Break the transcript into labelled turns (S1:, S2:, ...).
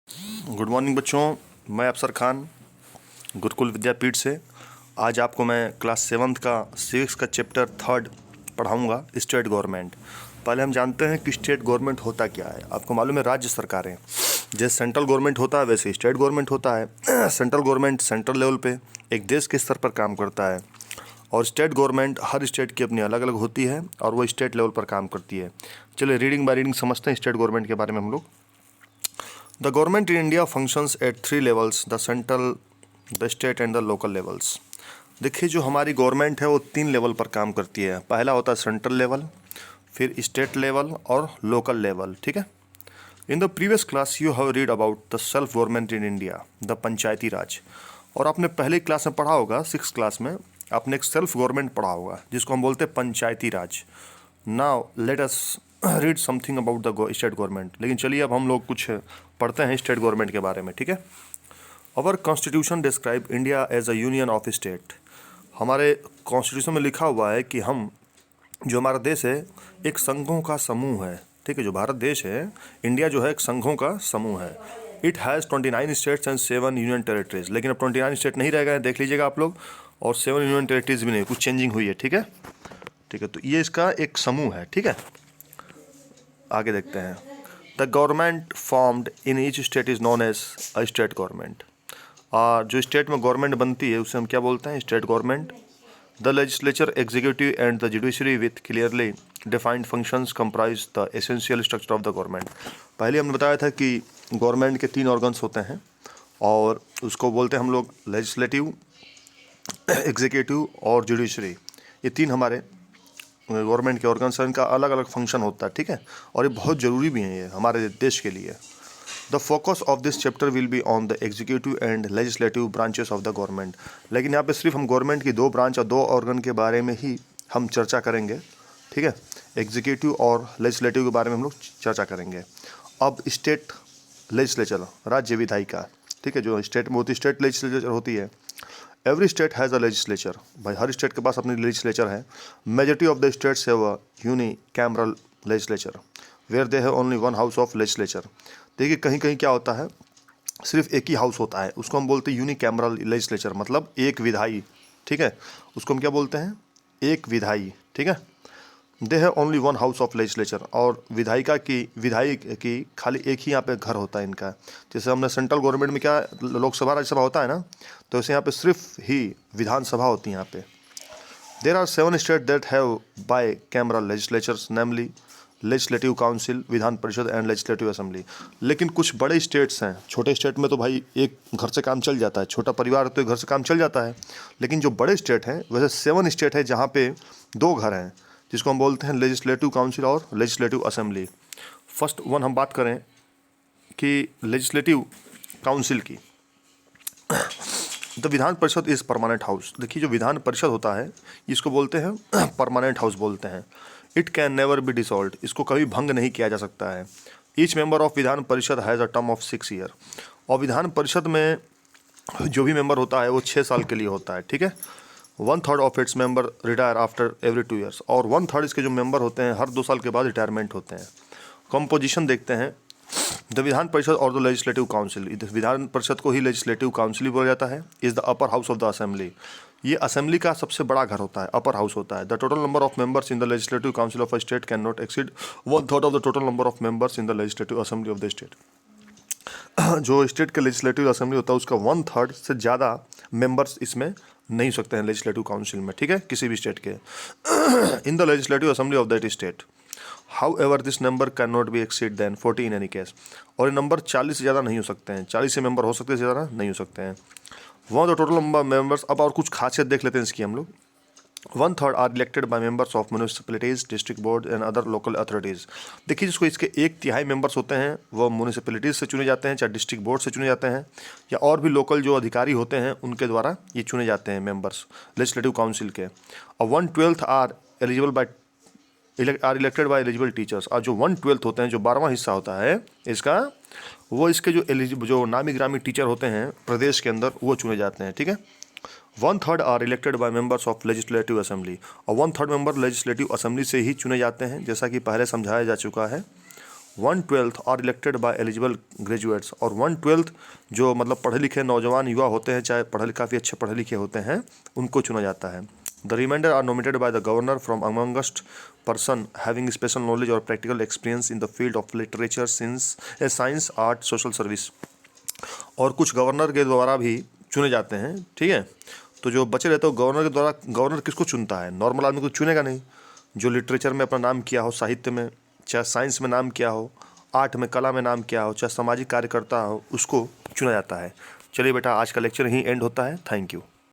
S1: Good morning बच्चों, मैं अफसर खान गुरुकुल विद्यापीठ से। आज आपको मैं क्लास 7th का सिविक्स का चैप्टर 3 पढ़ाऊंगा, स्टेट गवर्नमेंट। पहले हम जानते हैं कि स्टेट गवर्नमेंट होता क्या है। आपको मालूम है राज्य सरकारें जैसे सेंट्रल गवर्नमेंट होता है वैसे स्टेट गवर्नमेंट होता है। सेंट्रल गवर्नमेंट सेंट्रल लेवल पे एक देश के स्तर पर काम करता है और स्टेट गवर्नमेंट हर स्टेट की अपनी अलग अलग होती है और वो स्टेट लेवल पर काम करती है। चलिए रीडिंग बाय रीडिंग समझते हैं स्टेट गवर्नमेंट के बारे में हम लोग। The government in India functions at 3 levels: the central, the state and the local levels। देखिए जो हमारी गवर्नमेंट है वो 3 लेवल पर काम करती है। पहला होता है सेंट्रल लेवल, फिर स्टेट लेवल और लोकल लेवल। ठीक है। In the previous class you have read about the self government in India, the Panchayati Raj. और आपने पहले क्लास में पढ़ा होगा, 6th क्लास में आपने एक सेल्फ गवर्नमेंट पढ़ा होगा जिसको हम बोलते हैं Panchayati Raj. Now let us read something about the state government. लेकिन चलिए अब हम लोग कुछ पढ़ते हैं स्टेट गवर्नमेंट के बारे में। ठीक है। Our constitution describe India as a union of state. हमारे कॉन्स्टिट्यूशन में लिखा हुआ है कि हम जो हमारा देश है एक संघों का समूह है। ठीक है। जो भारत देश है, इंडिया जो है एक संघों का समूह है। It has 29 states and 7 union territories. लेकिन अब 29 स्टेट नहीं रह गए, देख लीजिएगा आप लोग, और 7 यूनियन टेरिटरीज भी नहीं, कुछ चेंजिंग हुई है। ठीक है। ठीक है, तो ये इसका एक समूह है। ठीक है, आगे देखते हैं। The government formed in each state is known as a state government. और जो स्टेट में गवर्नमेंट बनती है उसे हम क्या बोलते हैं? State government. The legislature, executive and the judiciary with clearly defined functions comprise the essential structure of the government. पहले हमने बताया था कि गवर्नमेंट के 3 ऑर्गन्स होते हैं और उसको बोलते हैं हम लोग लेजिस्लेटिव, एग्जीक्यूटिव और जुडिशरी। ये 3 हमारे गवर्नमेंट के ऑर्गन्स हैं, इनका अलग अलग फंक्शन होता है। ठीक है, और ये बहुत ज़रूरी भी है ये हमारे देश के लिए। The focus of this chapter will be on the executive and legislative branches of the government. लेकिन यहाँ पे सिर्फ हम गवर्नमेंट की 2 ब्रांच और 2 ऑर्गन के बारे में ही हम चर्चा करेंगे। ठीक है, एग्जीक्यूटिव और लेजिस्लेटिव के बारे में हम लोग चर्चा करेंगे। अब स्टेट लेजिस्लेचर, राज्य विधायिका। ठीक है, जो स्टेट में होती है स्टेट लेजिस्लेचर होती है। Every state has a legislature. भाई हर स्टेट के पास अपनी लेजिस्लेचर है। Majority of the states have a unicameral legislature where they have only 1 house of legislature. देखिए कहीं कहीं क्या होता है, सिर्फ एक ही हाउस होता है, उसको हम बोलते हैं यूनी कैमरल लेजिस्लेचर, मतलब एक विधायी। ठीक है, उसको हम क्या बोलते हैं? एक विधायी। ठीक है, दे have only 1 house of legislature. और विधायी की खाली एक ही यहाँ पे घर होता है इनका। जैसे हमने सेंट्रल गवर्नमेंट में क्या लोकसभा राज्यसभा होता है ना, तो ऐसे यहाँ पे सिर्फ ही विधानसभा होती है यहाँ पे। There are 7 state that have bicameral legislatures, namely legislative council, Vidhan Parishad and legislative assembly. लेकिन कुछ बड़े स्टेट्स हैं, छोटे स्टेट में तो भाई एक घर से काम चल जाता है, छोटा परिवार तो एक घर से काम चल जाता है। लेकिन जो बड़े स्टेट हैं, वैसे 7 स्टेट है जहाँ पे 2 घर हैं, जिसको हम बोलते हैं लेजिस्लेटिव काउंसिल और लेजिस्लेटिव असेंबली। फर्स्ट वन हम बात करें कि लेजिस्लेटिव काउंसिल की। The Vidhan Parishad is permanent house. देखिए जो विधान परिषद होता है इसको बोलते हैं परमानेंट हाउस बोलते हैं। It can never be dissolved. इसको कभी भंग नहीं किया जा सकता है। Each member of Vidhan Parishad has a term of 6 year. और विधान परिषद में जो भी मेंबर होता है वो 6 साल के लिए होता है। ठीक है, 1/3 of its member retire after every 2 years. और 1/3 इसके जो मेंबर होते हैं हर 2 साल के बाद रिटायरमेंट होते हैं। कंपोजिशन देखते हैं। द विधान परिषद और द लेजिस्लेटिव काउंसिल, विधान परिषद को ही लेजिस्लेटिव काउंसिल बोला जाता है। Is the upper house of the assembly. ये असेंबली का सबसे बड़ा घर होता है, अपर हाउस होता है। The total number of members in the legislative council of a state can not exceed 1/3 of the total number of members in the legislative assembly of the state. जो state के legislative assembly होता है उसका 1/3 से ज़्यादा members इसमें नहीं हो सकते हैं लेजिस्लेटिव काउंसिल में। ठीक है, किसी भी स्टेट के in the legislative assembly of that state. However this number can not be exceed than 40 in any case. और ये नंबर 40 से ज़्यादा नहीं हो सकते हैं। 40 से मेंबर हो सकते हैं, ज़्यादा नहीं हो सकते हैं। One the total number members. अब और कुछ खासियत देख लेते हैं इसकी हम लोग। 1/3 are elected by members of municipalities, district board and other local authorities. देखिए जिसको इसके 1/3 मेंबर्स होते हैं वो म्यूनिसिपैलिटीज़ से चुने जाते हैं, चाहे डिस्ट्रिक्ट बोर्ड से चुने जाते हैं या और भी लोकल जो अधिकारी होते हैं उनके द्वारा ये चुने जाते हैं मेंबर्स लेजिस्लेटिव काउंसिल के। और 1/12 are eligible by are elected by eligible teachers. और जो 1/12 होते हैं, जो 12वां हिस्सा होता है इसका, वो इसके जो नामी ग्रामी टीचर होते हैं प्रदेश के अंदर वो चुने जाते हैं। ठीक है, 1/3 are elected by members of legislative assembly. और 1/3 मेंबर लेजिस्लेटिव असेंबली से ही चुने जाते हैं, जैसा कि पहले समझाया जा चुका है। 1/12 are elected by eligible graduates, और 1/12 जो मतलब पढ़े लिखे नौजवान युवा होते हैं, चाहे काफ़ी अच्छे पढ़े लिखे होते हैं, उनको चुना जाता है। The remainder are nominated by the governor from amongst person having special knowledge और practical experience in the field of literature, science, art, social service. और कुछ गवर्नर के द्वारा भी चुने जाते हैं, ठीक है। तो जो बचे रहते हो गवर्नर के द्वारा, गवर्नर किसको चुनता है? नॉर्मल आदमी को चुनेगा नहीं। जो लिटरेचर में अपना नाम किया हो, साहित्य में, चाहे साइंस में नाम किया हो, आर्ट में, कला में नाम किया हो, चाहे सामाजिक कार्यकर्ता हो, उसको चुना जाता है। चलिए बेटा, आज का लेक्चर यहीं एंड होता है। Thank you.